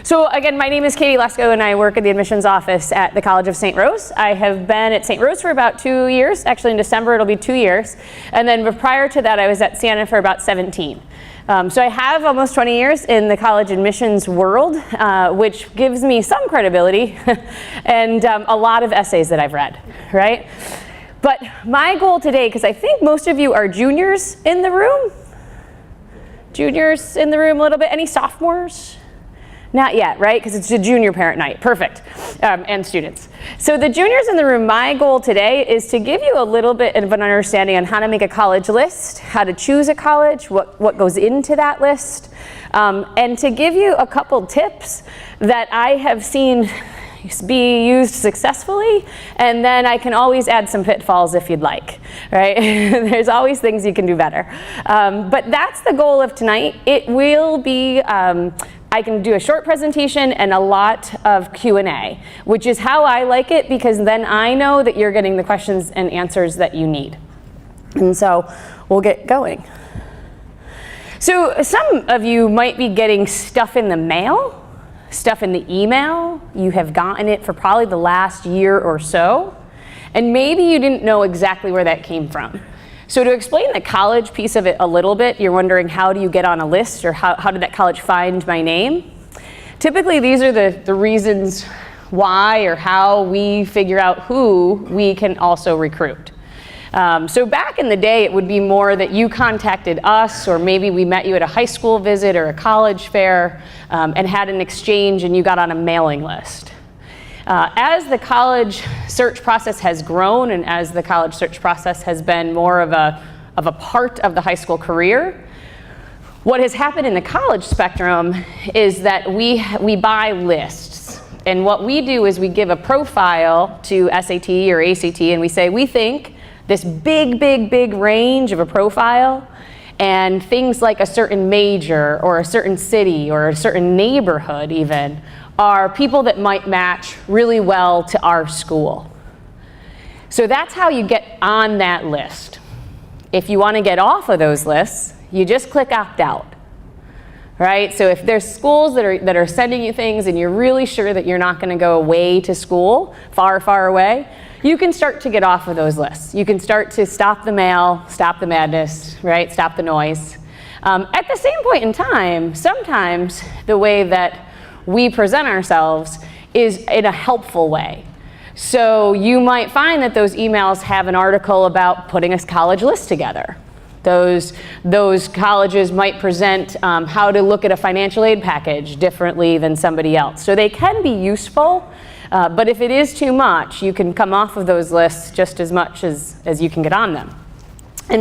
So again, my name is Katie Lesko and I work at the admissions office at the College of St. Rose. I have been at St. Rose for about 2 years. Actually, in December it'll be 2 years. And then prior to that, I was at Siena for about 17. So I have almost 20 years in the college admissions world, which gives me some credibility and a lot of essays that I've read, right? But my goal today, because I think most of you are juniors in the room. Juniors in the room a little bit. Any sophomores? Not yet, right? Because it's a junior parent night. Perfect. And students. So the juniors in the room, my goal today is to give you a little bit of an understanding on how to make a college list, how to choose a college, what goes into that list, and to give you a couple tips that I have seen be used successfully, and then I can always add some pitfalls if you'd like, right? There's always things you can do better. But that's the goal of tonight. It will be, I can do a short presentation and a lot of Q&A, which is how I like it, because then I know that you're getting the questions and answers that you need. And so we'll get going. So some of you might be getting stuff in the mail, stuff in the email. You have gotten it for probably the last year or so, and maybe you didn't know exactly where that came from. So to explain the college piece of it a little bit, you're wondering, how do you get on a list, or how did that college find my name? Typically, these are the reasons why or how we figure out who we can also recruit. So back in the day, it would be more that you contacted us, or maybe we met you at a high school visit or a college fair and had an exchange and you got on a mailing list. As the college search process has grown, and as the college search process has been more of a part of the high school career, what has happened in the college spectrum is that we buy lists. And what we do is we give a profile to SAT or ACT, and we say, we think this big range of a profile, and things like a certain major or a certain city or a certain neighborhood even, are people that might match really well to our school. So that's how you get on that list. If you want to get off of those lists, you just click opt out, right? So if there's schools that are sending you things and you're really sure that you're not going to go away to school, far away, you can start to get off of those lists. You can start to stop the mail, stop the madness, right? Stop the noise. At the same point in time, sometimes the way that we present ourselves is in a helpful way. So you might find that those emails have an article about putting a college list together. Those colleges might present how to look at a financial aid package differently than somebody else. So they can be useful, but if it is too much, you can come off of those lists just as much as you can get on them.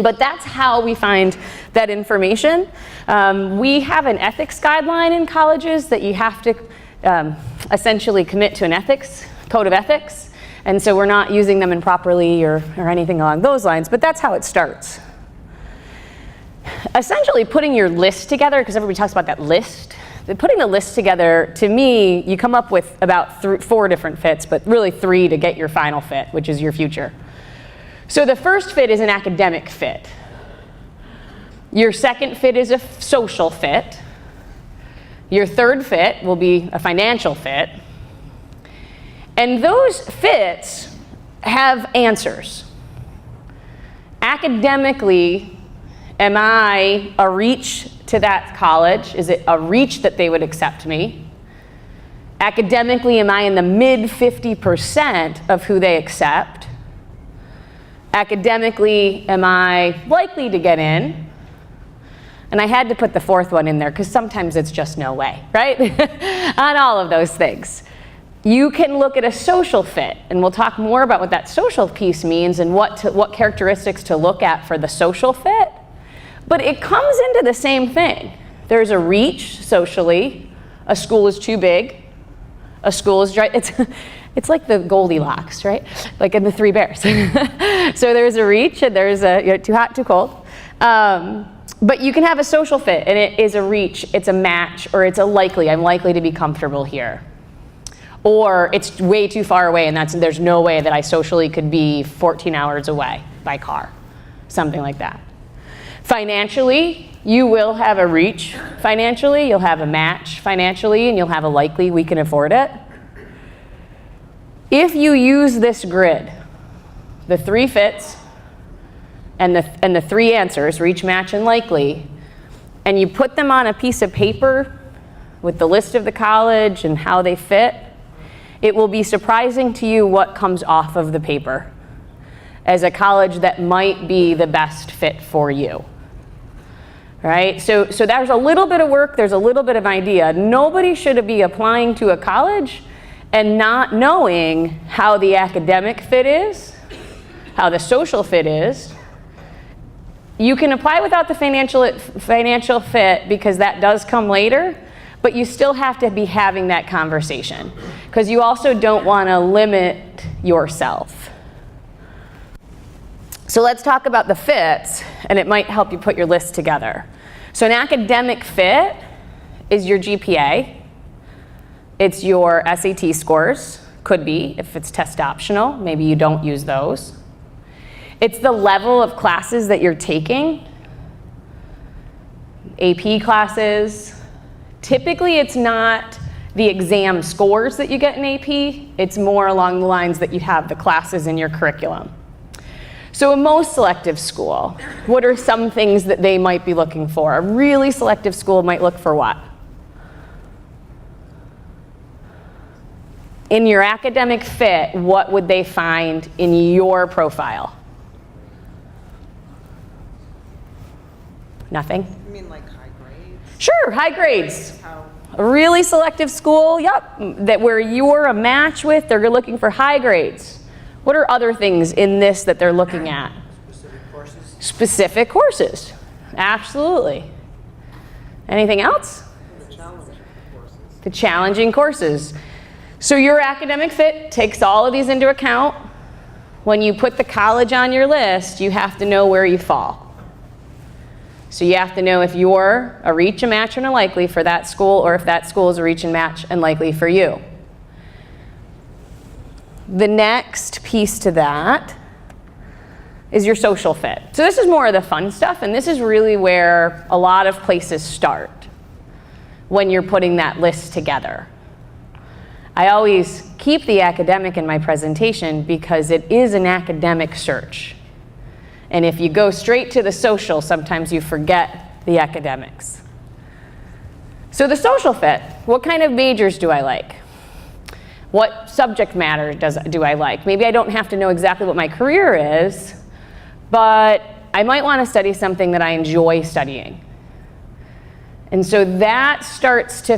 But that's how we find that information. We have an ethics guideline in colleges that you have to essentially commit to an ethics, code of ethics. And so we're not using them improperly or anything along those lines, but that's how it starts. Essentially putting your list together, because everybody talks about that list, putting the list together, to me, you come up with about 4 different fits, but really 3 to get your final fit, which is your future. So the first fit is an academic fit. Your second fit is a social fit. Your third fit will be a financial fit. And those fits have answers. Academically, am I a reach to that college? Is it a reach that they would accept me? Academically, am I in the mid 50% of who they accept? Academically, am I likely to get in? And I had to put the 4th one in there because sometimes it's just no way, right? On all of those things. You can look at a social fit, and we'll talk more about what that social piece means and what characteristics to look at for the social fit. But it comes into the same thing. There's a reach socially. A school is too big. A school is dry. It's like the Goldilocks, right? Like in the 3 Bears. So there's a reach, and there's a too hot, too cold. But you can have a social fit, and it is a reach, it's a match, or it's a likely, I'm likely to be comfortable here. Or it's way too far away, and there's no way that I socially could be 14 hours away by car. Something like that. Financially, you will have a reach financially, you'll have a match financially, and you'll have a likely we can afford it. If you use this grid, the 3 fits and the 3 answers, reach, match, and likely, and you put them on a piece of paper with the list of the college and how they fit, it will be surprising to you what comes off of the paper as a college that might be the best fit for you. Right? So there's a little bit of work, there's a little bit of idea. Nobody should be applying to a college and not knowing how the academic fit is, how the social fit is. You can apply without the financial fit because that does come later, but you still have to be having that conversation because you also don't want to limit yourself. So let's talk about the fits, and it might help you put your list together. So an academic fit is your GPA. It's your SAT scores, could be, if it's test optional. Maybe you don't use those. It's the level of classes that you're taking. AP classes. Typically, it's not the exam scores that you get in AP. It's more along the lines that you have the classes in your curriculum. So a most selective school, what are some things that they might be looking for? A really selective school might look for what? In your academic fit, what would they find in your profile? Nothing? You mean like high grades? Sure, high grades. A really selective school, yep, that where you're a match with, they're looking for high grades. What are other things in this that they're looking at? Specific courses. Specific courses, absolutely. Anything else? The challenging courses. The challenging courses. So your academic fit takes all of these into account. When you put the college on your list, you have to know where you fall. So you have to know if you're a reach, a match, and a likely for that school, or if that school is a reach and match and likely for you. The next piece to that is your social fit. So this is more of the fun stuff, and this is really where a lot of places start when you're putting that list together. I always keep the academic in my presentation because it is an academic search. And if you go straight to the social, sometimes you forget the academics. So the social fit, what kind of majors do I like? What subject matter do I like? Maybe I don't have to know exactly what my career is, but I might want to study something that I enjoy studying. And so that starts to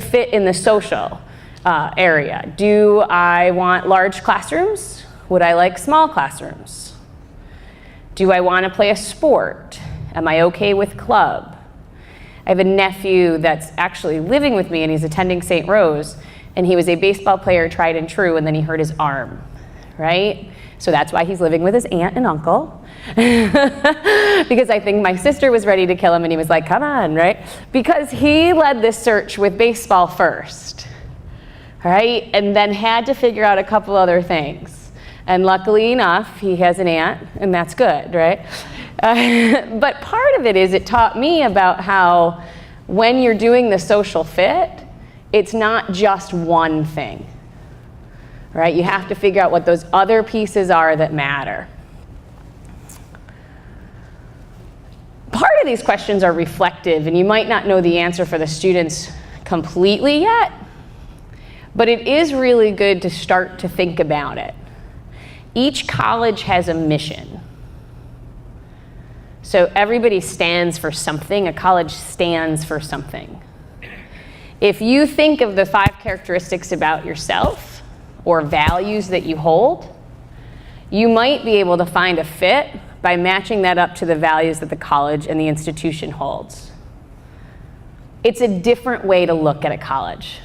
fit in the social area. Do I want large classrooms? Would I like small classrooms? Do I want to play a sport? Am I okay with club? I have a nephew that's actually living with me, and he's attending St. Rose, and he was a baseball player, tried and true, and then he hurt his arm, right? So that's why he's living with his aunt and uncle. Because I think my sister was ready to kill him, and he was like, come on, right? Because he led this search with baseball first, right? And then had to figure out a couple other things. And luckily enough, he has an aunt, and that's good, right? But part of it is it taught me about how when you're doing the social fit, it's not just one thing, right? You have to figure out what those other pieces are that matter. Part of these questions are reflective, and you might not know the answer for the students completely yet, but it is really good to start to think about it. Each college has a mission. So everybody stands for something. A college stands for something. If you think of the 5 characteristics about yourself or values that you hold, you might be able to find a fit by matching that up to the values that the college and the institution holds. It's a different way to look at a college.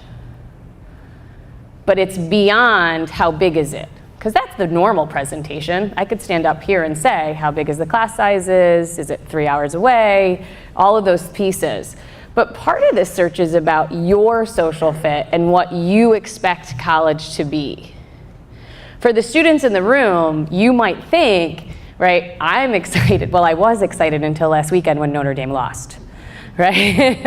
But it's beyond how big is it? Because that's the normal presentation. I could stand up here and say, how big is the class sizes? Is it 3 hours away? All of those pieces. But part of this search is about your social fit and what you expect college to be. For the students in the room, you might think, right? I'm excited. Well, I was excited until last weekend when Notre Dame lost, right?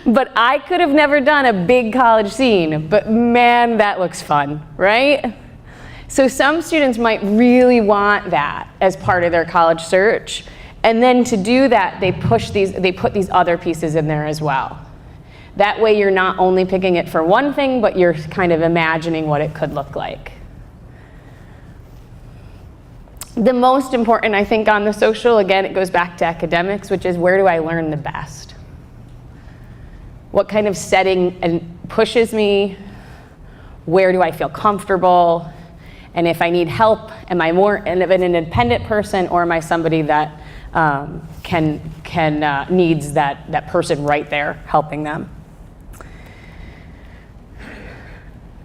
But I could have never done a big college scene, but man, that looks fun, right? So some students might really want that as part of their college search. And then to do that, they put these other pieces in there as well. That way you're not only picking it for one thing, but you're kind of imagining what it could look like. The most important, I think, on the social, again, it goes back to academics, which is where do I learn the best? What kind of setting pushes me? Where do I feel comfortable? And if I need help, am I more an independent person, or am I somebody that needs that person right there helping them?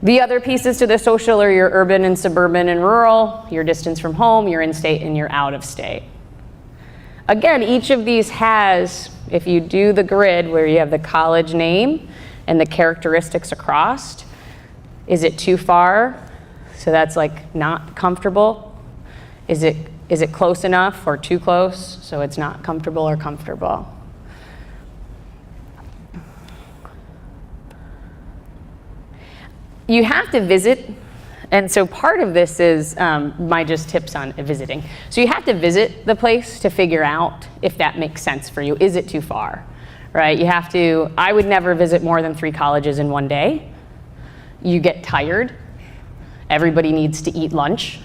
The other pieces to the social are your urban and suburban and rural, your distance from home, your in-state and your out-of-state. Again, each of these has, if you do the grid where you have the college name and the characteristics across, is it too far? So that's like not comfortable. Is it close enough or too close? So it's not comfortable or comfortable. You have to visit, and so part of this is my just tips on visiting. So you have to visit the place to figure out if that makes sense for you. Is it too far, right? You have to, I would never visit more than 3 colleges in one day. You get tired. Everybody needs to eat lunch.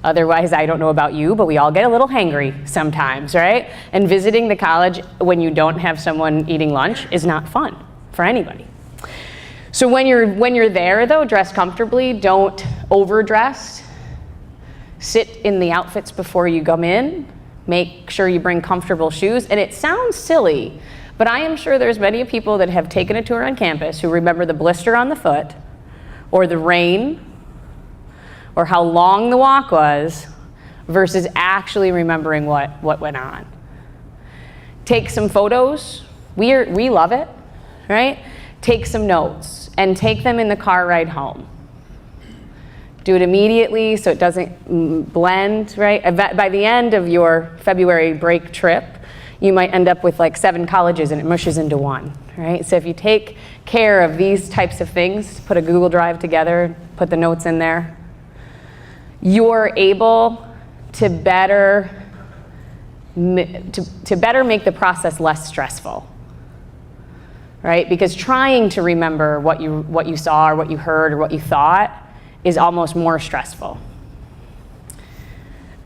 Otherwise, I don't know about you, but we all get a little hangry sometimes, right? And visiting the college when you don't have someone eating lunch is not fun for anybody. So when you're there, though, dress comfortably. Don't overdress. Sit in the outfits before you come in. Make sure you bring comfortable shoes. And it sounds silly, but I am sure there's many people that have taken a tour on campus who remember the blister on the foot, or the rain, or how long the walk was, versus actually remembering what went on. Take some photos. We love it, right? Take some notes and take them in the car ride home. Do it immediately so it doesn't blend, right? By the end of your February break trip, you might end up with like 7 colleges and it mushes into one, right? So if you take care of these types of things, put a Google Drive together, put the notes in there, you're able to better make the process less stressful, right? Because trying to remember what you saw or what you heard or what you thought is almost more stressful.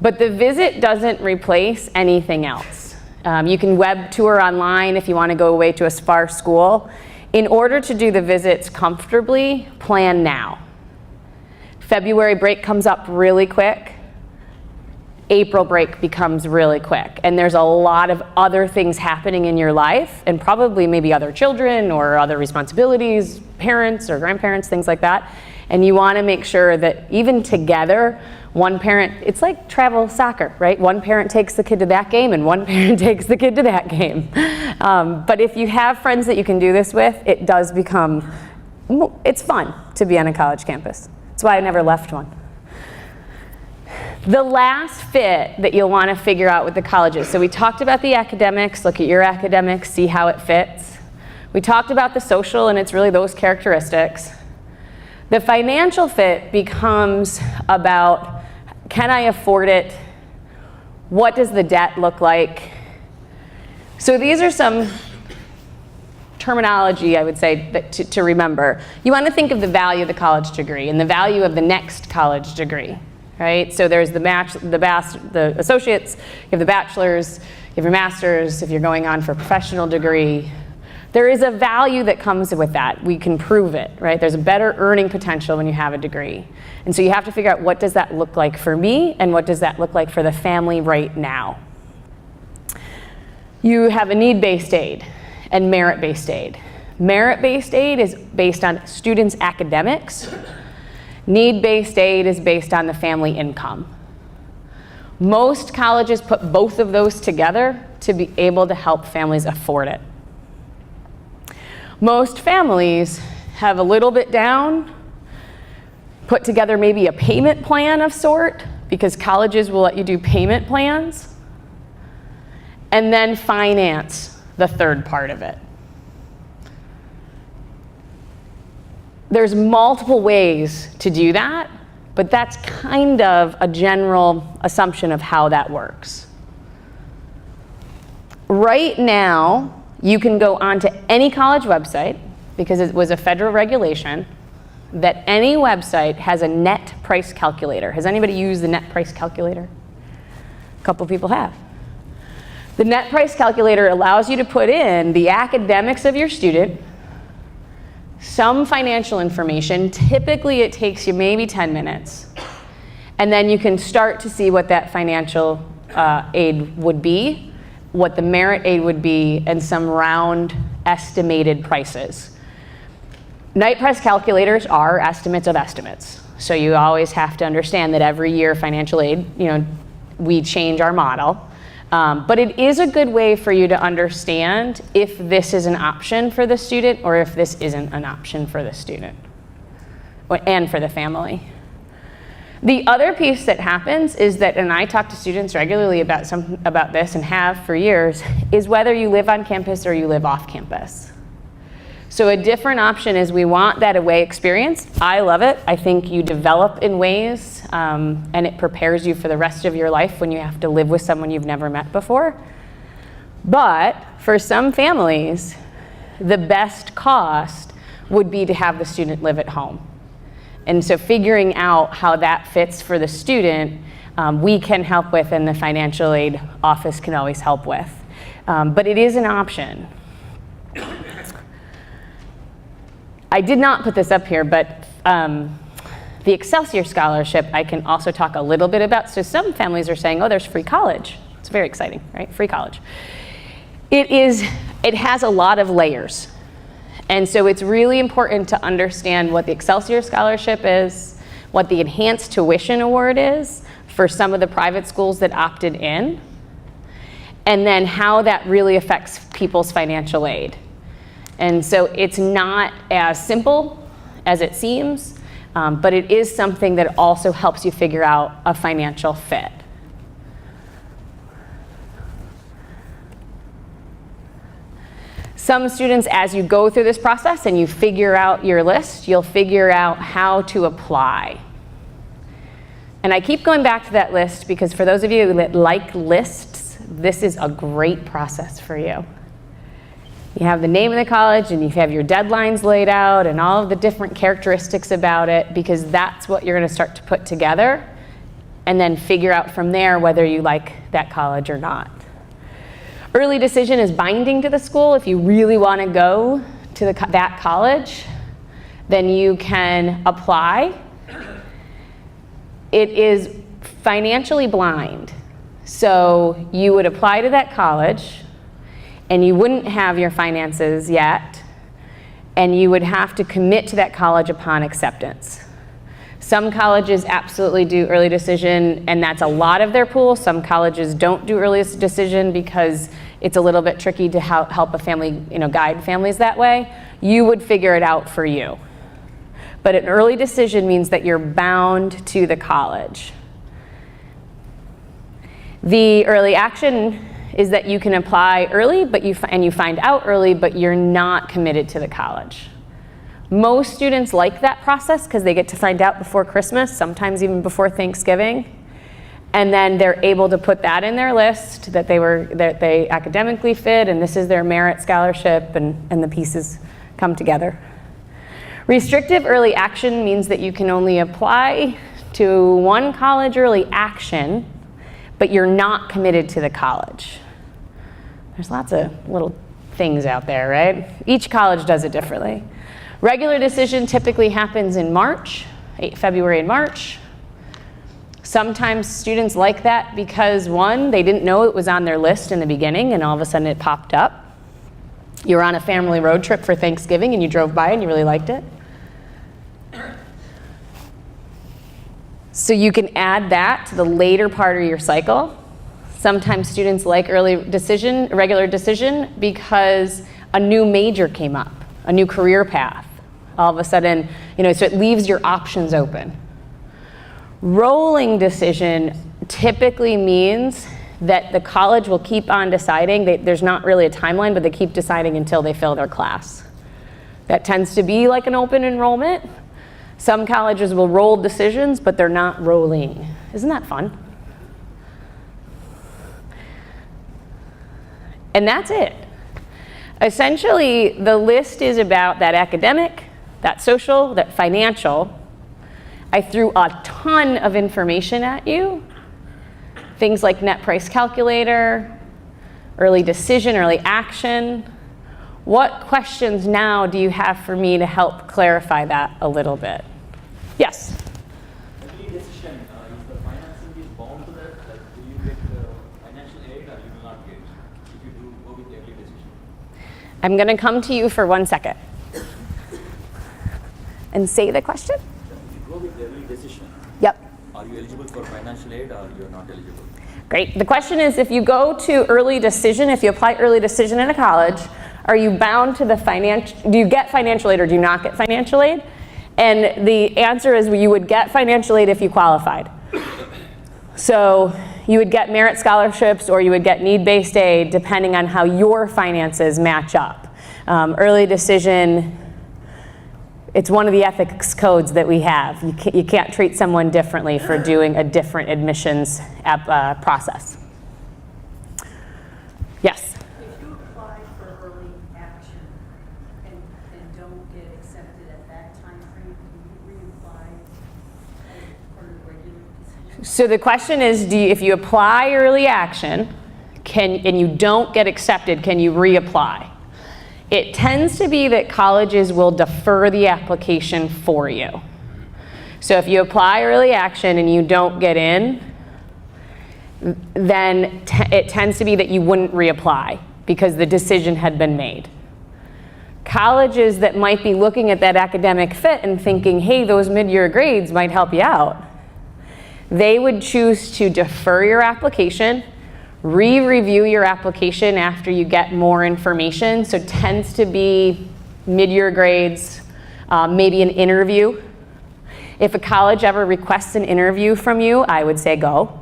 But the visit doesn't replace anything else. You can web tour online if you want to go away to a sparse school. In order to do the visits comfortably, plan now. February break comes up really quick. April break becomes really quick. And there's a lot of other things happening in your life, and probably maybe other children or other responsibilities, parents or grandparents, things like that. And you want to make sure that even together, one parent, it's like travel soccer, right? One parent takes the kid to that game and one parent takes the kid to that game. But if you have friends that you can do this with, it does become, it's fun to be on a college campus. That's why I never left one. The last fit that you'll want to figure out with the colleges. So we talked about the academics, look at your academics, see how it fits. We talked about the social, and it's really those characteristics. The financial fit becomes about, can I afford it? What does the debt look like? So these are some terminology, I would say, that to remember. You want to think of the value of the college degree and the value of the next college degree, right? So there's the associates, you have the bachelor's, you have your master's, if you're going on for a professional degree. There is a value that comes with that. We can prove it, right? There's a better earning potential when you have a degree. And so you have to figure out, what does that look like for me, and what does that look like for the family right now? You have a need-based aid and merit-based aid. Merit-based aid is based on students' academics. Need-based aid is based on the family income. Most colleges put both of those together to be able to help families afford it. Most families have a little bit down, put together maybe a payment plan of sort, because colleges will let you do payment plans and then finance the third part of it. There's multiple ways to do that, but that's kind of a general assumption of how that works. Right now, you can go onto any college website, because it was a federal regulation, that any website has a net price calculator. Has anybody used the net price calculator? A couple people have. The net price calculator allows you to put in the academics of your student, some financial information. Typically it takes you maybe 10 minutes. And then you can start to see what that financial aid would be, what the merit aid would be, and some round estimated prices. Net price calculators are estimates of estimates. So you always have to understand that every year financial aid, we change our model. But it is a good way for you to understand if this is an option for the student or if this isn't an option for the student and for the family. The other piece that happens is that, and I talk to students regularly about this and have for years, is whether you live on campus or you live off campus. So a different option is we want that away experience. I love it. I think you develop in ways and it prepares you for the rest of your life when you have to live with someone you've never met before. But for some families, the best cost would be to have the student live at home. And so figuring out how that fits for the student, we can help with, and the financial aid office can always help with. But it is an option. I did not put this up here, but the Excelsior Scholarship I can also talk a little bit about. So some families are saying, oh, there's free college. It's very exciting, right? Free college. It has a lot of layers. And so it's really important to understand what the Excelsior Scholarship is, what the Enhanced Tuition Award is for some of the private schools that opted in, and then how that really affects people's financial aid. And so it's not as simple as it seems, but it is something that also helps you figure out a financial fit. Some students, as you go through this process and you figure out your list, you'll figure out how to apply. And I keep going back to that list because for those of you that like lists, this is a great process for you. You have the name of the college and you have your deadlines laid out and all of the different characteristics about it, because that's what you're going to start to put together and then figure out from there whether you like that college or not. Early decision is binding to the school. If you really want to go to that college, then you can apply. It is financially blind. So you would apply to that college and you wouldn't have your finances yet, and you would have to commit to that college upon acceptance. Some colleges absolutely do early decision, and that's a lot of their pool. Some colleges don't do early decision because it's a little bit tricky to help a family, guide families that way. You would figure it out for you. But an early decision means that you're bound to the college. The early action is that you can apply early, but you find out early, but you're not committed to the college. Most students like that process because they get to find out before Christmas, sometimes even before Thanksgiving, and then they're able to put that in their list that they academically fit, and this is their merit scholarship, and the pieces come together. Restrictive early action means that you can only apply to one college early action, but you're not committed to the college. There's lots of little things out there, right? Each college does it differently. Regular decision typically happens in March, February and March. Sometimes students like that because, one, they didn't know it was on their list in the beginning and all of a sudden it popped up. You were on a family road trip for Thanksgiving and you drove by and you really liked it. So you can add that to the later part of your cycle. Sometimes students like regular decision because a new major came up, a new career path. All of a sudden, so it leaves your options open. Rolling decision typically means that the college will keep on deciding. There's not really a timeline, but they keep deciding until they fill their class. That tends to be like an open enrollment. Some colleges will roll decisions, but they're not rolling. Isn't that fun? And that's it. Essentially, the list is about that academic, that social, that financial. I threw a ton of information at you. Things like net price calculator, early decision, early action. What questions now do you have for me to help clarify that a little bit? Yes? Early decision, is the financing is bound to that? Like, do you get financial aid or you will not get if you do go with the early decision? I'm going to come to you for 1 second. And say the question? If you go with the early decision, Yep. are you eligible for financial aid or you're not eligible? Great. The question is, if you go to early decision, if you apply early decision in a college, are you bound to the financial, do you get financial aid or do you not get financial aid? And the answer is you would get financial aid if you qualified. So you would get merit scholarships or you would get need-based aid depending on how your finances match up. Early decision, it's one of the ethics codes that we have. You can't treat someone differently for doing a different admissions process. Yes? If you apply for early action and don't get accepted at that time frame, can you reapply as part of the regular decision? So the question is, if you apply early action and you don't get accepted, can you reapply? It tends to be that colleges will defer the application for you. So if you apply early action and you don't get in, then it tends to be that you wouldn't reapply because the decision had been made. Colleges that might be looking at that academic fit and thinking, hey, those mid-year grades might help you out, they would choose to defer your application, re-review your application after you get more information. So it tends to be mid-year grades, maybe an interview. If a college ever requests an interview from you, I would say go.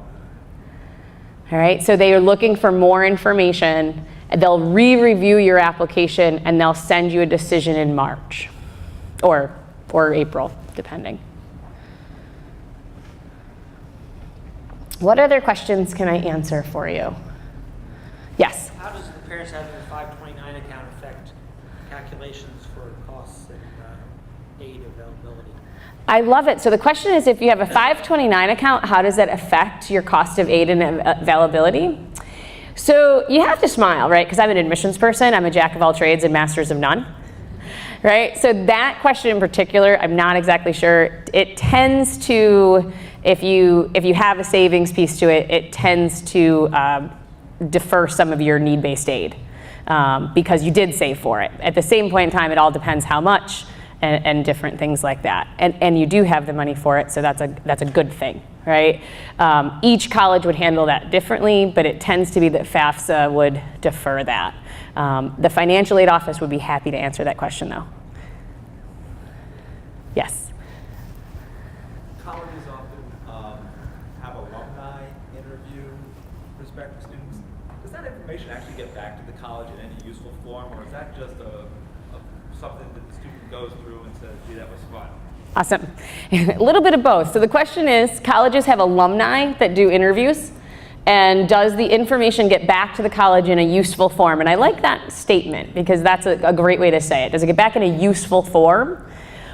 All right, so they are looking for more information. They'll re-review your application and they'll send you a decision in March or April, depending. What other questions can I answer for you? Yes? How does the parents having a 529 account affect calculations for costs and aid availability? I love it. So the question is, if you have a 529 account, how does that affect your cost of aid and availability? So you have to smile, right? Because I'm an admissions person. I'm a jack of all trades and masters of none, right? So that question in particular, I'm not exactly sure. It tends to, if you have a savings piece to it, it tends to defer some of your need-based aid because you did save for it. At the same point in time, it all depends how much and different things like that. And you do have the money for it, so that's a good thing, right? Each college would handle that differently, but it tends to be that FAFSA would defer that. The financial aid office would be happy to answer that question, though. Yes? Colleges often have alumni interview prospective students. Does that information actually get back to the college in any useful form, or is that just something that the student goes through and says, gee, that was fun? Awesome. A little bit of both. So the question is, colleges have alumni that do interviews, and does the information get back to the college in a useful form? And I like that statement because that's a great way to say it. Does it get back in a useful form?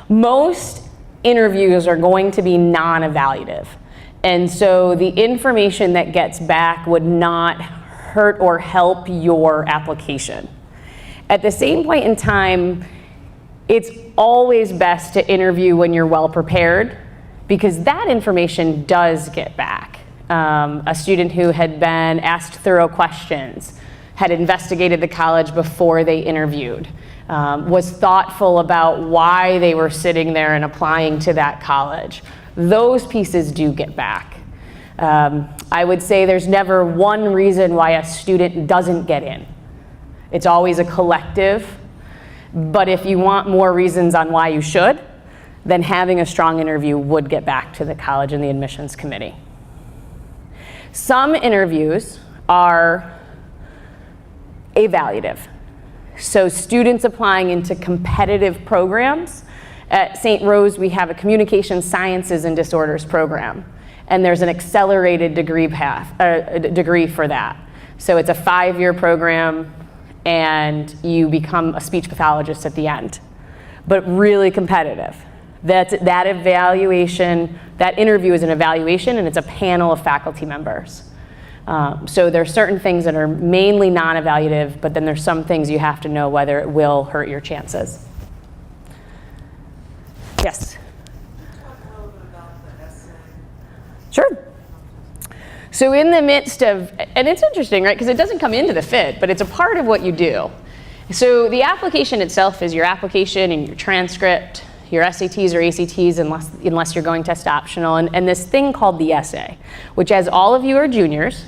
Most interviews are going to be non-evaluative. And so the information that gets back would not hurt or help your application. At the same point in time, it's always best to interview when you're well prepared because that information does get back. A student who had been asked thorough questions, had investigated the college before they interviewed, was thoughtful about why they were sitting there and applying to that college. Those pieces do get back. I would say there's never one reason why a student doesn't get in. It's always a collective. But if you want more reasons on why you should, then having a strong interview would get back to the college and the admissions committee. Some interviews are evaluative. So students applying into competitive programs. At St. Rose, we have a communication sciences and disorders program, and there's an accelerated degree degree for that. So it's a 5-year program, and you become a speech pathologist at the end, but really competitive. That evaluation, that interview is an evaluation, and it's a panel of faculty members. So there are certain things that are mainly non-evaluative, but then there's some things you have to know whether it will hurt your chances. Yes? Talk a little bit about the essay. Sure. So in the midst of, and it's interesting, right, because it doesn't come into the FIT, but it's a part of what you do. So the application itself is your application and your transcript, your SATs or ACTs, unless you're going test optional, and this thing called the essay, which, as all of you are juniors,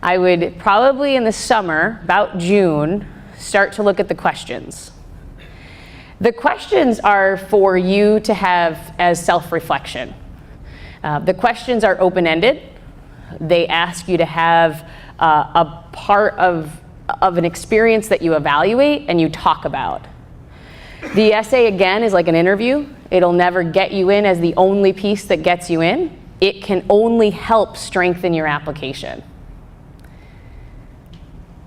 I would probably in the summer, about June, start to look at the questions. The questions are for you to have as self-reflection. The questions are open-ended. They ask you to have a part of an experience that you evaluate and you talk about. The essay, again, is like an interview. It'll never get you in as the only piece that gets you in. It can only help strengthen your application.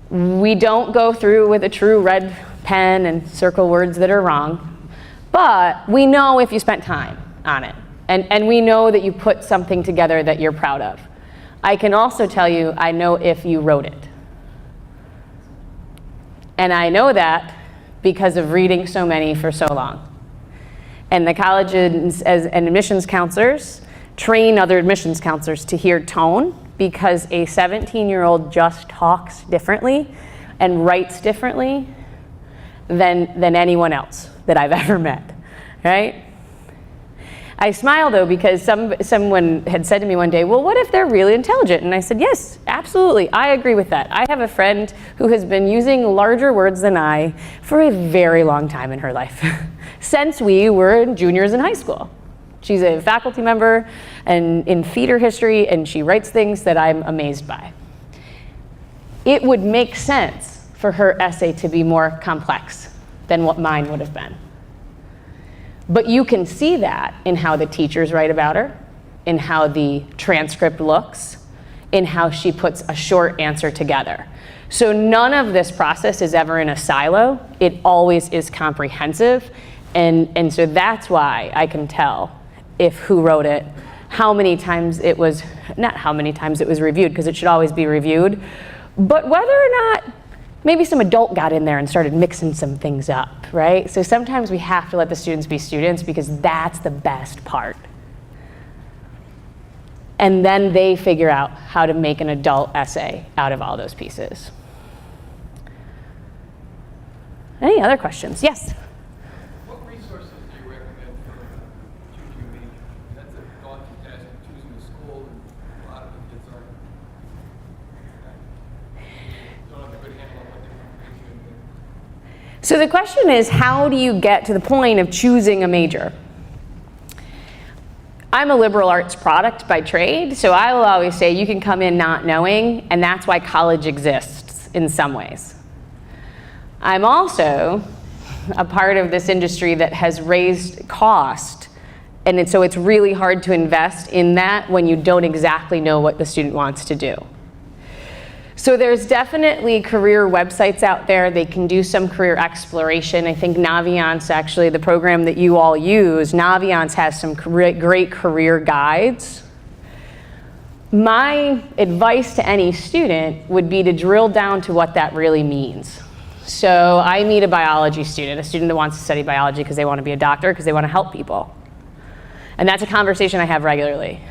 We don't go through with a true red pen and circle words that are wrong, but we know if you spent time on it, and we know that you put something together that you're proud of. I can also tell you, I know if you wrote it. And I know that because of reading so many for so long. And the colleges and admissions counselors train other admissions counselors to hear tone, because a 17-year-old just talks differently and writes differently than anyone else that I've ever met, right? I smile though, because someone had said to me one day, well, what if they're really intelligent? And I said, yes, absolutely, I agree with that. I have a friend who has been using larger words than I for a very long time in her life, since we were juniors in high school. She's a faculty member and in theater history, and she writes things that I'm amazed by. It would make sense for her essay to be more complex than what mine would have been. But you can see that in how the teachers write about her, in how the transcript looks, in how she puts a short answer together. So none of this process is ever in a silo. It always is comprehensive. And so that's why I can tell if who wrote it, how many times it was, not how many times it was reviewed, because it should always be reviewed, but whether or not maybe some adult got in there and started mixing some things up, right? So sometimes we have to let the students be students, because that's the best part. And then they figure out how to make an adult essay out of all those pieces. Any other questions? Yes? What resources do you recommend for choosing a major? That's a daunting task of choosing a school, and a lot of the kids don't have a good handle on what they're going to do. So the question is, how do you get to the point of choosing a major? I'm a liberal arts product by trade, so I will always say you can come in not knowing, and that's why college exists in some ways. I'm also a part of this industry that has raised cost, and so it's really hard to invest in that when you don't exactly know what the student wants to do. So there's definitely career websites out there. They can do some career exploration. I think Naviance, actually, the program that you all use, Naviance has some great career guides. My advice to any student would be to drill down to what that really means. So I meet a biology student, a student that wants to study biology because they want to be a doctor, because they want to help people. And that's a conversation I have regularly.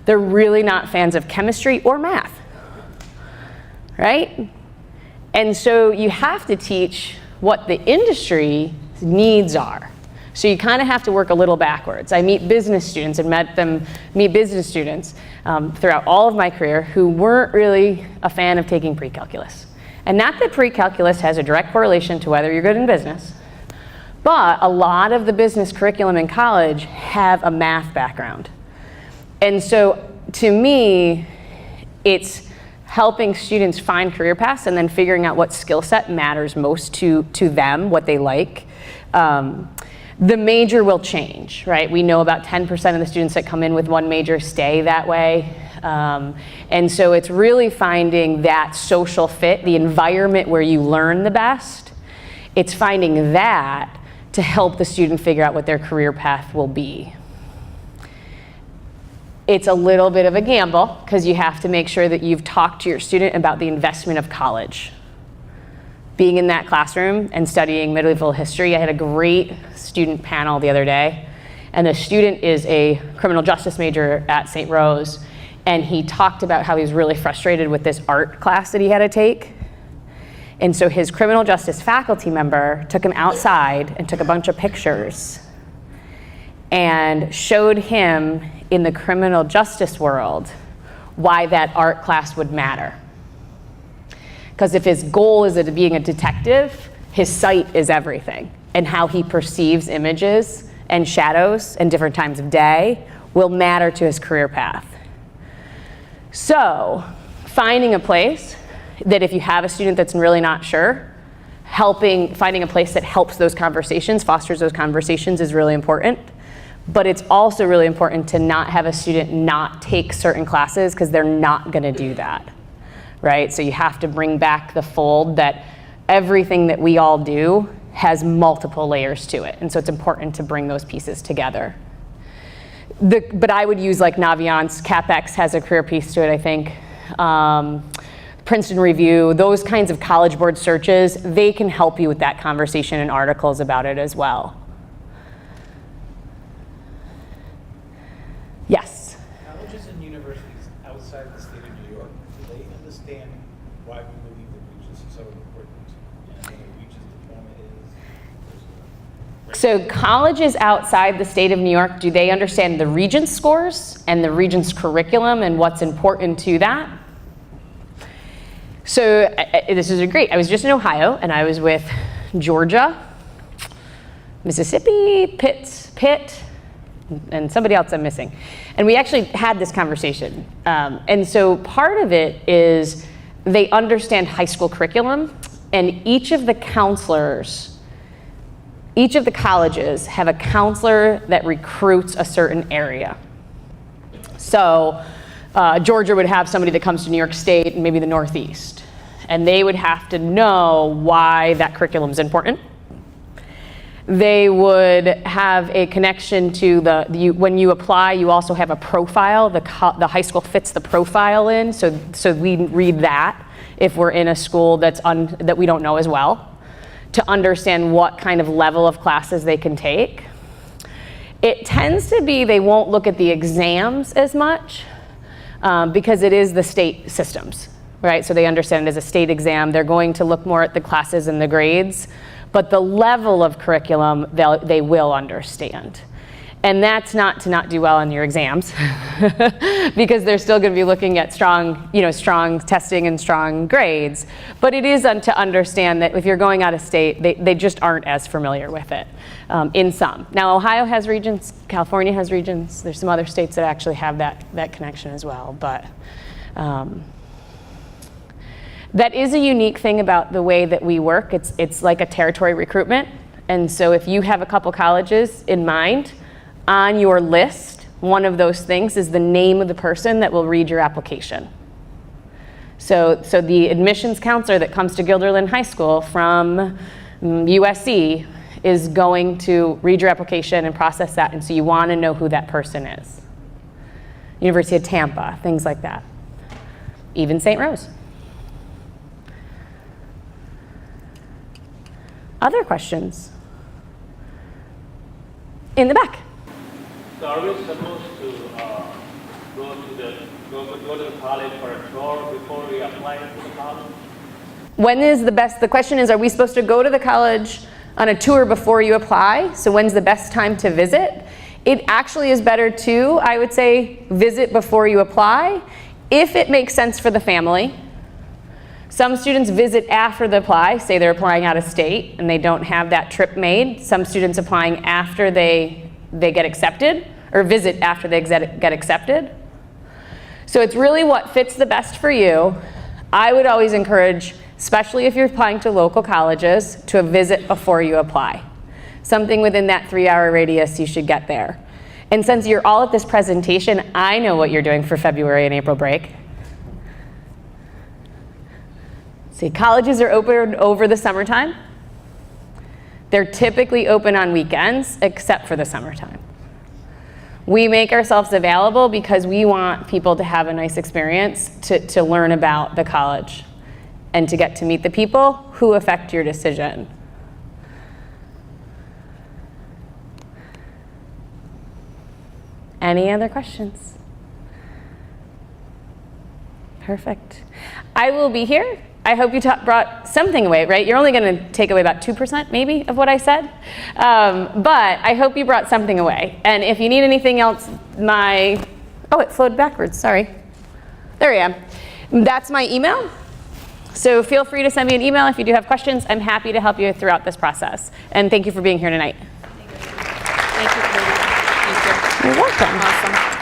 They're really not fans of chemistry or math, right? And so you have to teach what the industry needs are. So you kind of have to work a little backwards. I meet business students and meet business students throughout all of my career who weren't really a fan of taking pre-calculus. And not that pre-calculus has a direct correlation to whether you're good in business, But a lot of the business curriculum in college have a math background. And so to me, it's helping students find career paths and then figuring out what skill set matters most to them, what they like. The major will change, right? We know about 10% of the students that come in with one major stay that way. And so it's really finding that social fit, the environment where you learn the best. It's finding that to help the student figure out what their career path will be. It's a little bit of a gamble because you have to make sure that you've talked to your student about the investment of college. Being in that classroom and studying medieval history, I had a great student panel the other day, and the student is a criminal justice major at St. Rose, and he talked about how he was really frustrated with this art class that he had to take. And so his criminal justice faculty member took him outside and took a bunch of pictures and showed him in the criminal justice world why that art class would matter. Because if his goal is being a detective, his sight is everything. And how he perceives images and shadows and different times of day will matter to his career path. So finding a place that if you have a student that's really not sure, finding a place that helps those conversations, fosters those conversations is really important. But it's also really important to not have a student not take certain classes because they're not going to do that, right? So you have to bring back the fold that everything that we all do has multiple layers to it. And so it's important to bring those pieces together. But I would use like Naviance, CapEx has a career piece to it, I think. Princeton Review, those kinds of College Board searches, they can help you with that conversation and articles about it as well. Yes? Colleges and universities outside the state of New York, do they understand why we believe that Regents is so important and what a Regents diploma is? So colleges outside the state of New York, do they understand the Regents scores and the Regents curriculum and what's important to that? So this is great. I was just in Ohio and I was with Georgia, Mississippi, Pitt, and somebody else I'm missing. And we actually had this conversation. And so part of it is they understand high school curriculum, and each of the counselors, each of the colleges have a counselor that recruits a certain area. So Georgia would have somebody that comes to New York State and maybe the Northeast. And they would have to know why that curriculum is important. They would have a connection to when you apply, you also have a profile. The high school fits the profile in, so we read that if we're in a school that we don't know as well, to understand what kind of level of classes they can take. It tends to be they won't look at the exams as much because it is the state systems, right? So they understand it as a state exam. They're going to look more at the classes and the grades. But the level of curriculum, they will understand. And that's not to not do well on your exams, because they're still going to be looking at strong testing and strong grades. But it is to understand that if you're going out of state, they just aren't as familiar with it in some. Now, Ohio has Regents, California has Regents. There's some other states that actually have that connection as well. But that is a unique thing about the way that we work. It's like a territory recruitment. And so if you have a couple colleges in mind, on your list, one of those things is the name of the person that will read your application. So the admissions counselor that comes to Guilderland High School from USC is going to read your application and process that. And so you want to know who that person is. University of Tampa, things like that. Even St. Rose. Other questions? In the back. So are we supposed to go to the college for a tour before we apply to the college? When is the question is, are we supposed to go to the college on a tour before you apply? So when's the best time to visit? It actually is better to, I would say, visit before you apply if it makes sense for the family. Some students visit after the apply, say they're applying out of state and they don't have that trip made. Some students applying after they get accepted, or visit after they get accepted. So it's really what fits the best for you. I would always encourage, especially if you're applying to local colleges, to visit before you apply. Something within that 3-hour radius, you should get there. And since you're all at this presentation, I know what you're doing for February and April break. See, colleges are open over the summertime. They're typically open on weekends, except for the summertime. We make ourselves available because we want people to have a nice experience, to learn about the college, and to get to meet the people who affect your decision. Any other questions? Perfect. I will be here. I hope you brought something away, right? You're only going to take away about 2% maybe of what I said. But I hope you brought something away. And if you need anything else, oh, it flowed backwards, sorry. There I am. That's my email. So feel free to send me an email if you do have questions. I'm happy to help you throughout this process. And thank you for being here tonight. Thank you, Katie. Thank you. You're welcome. Awesome.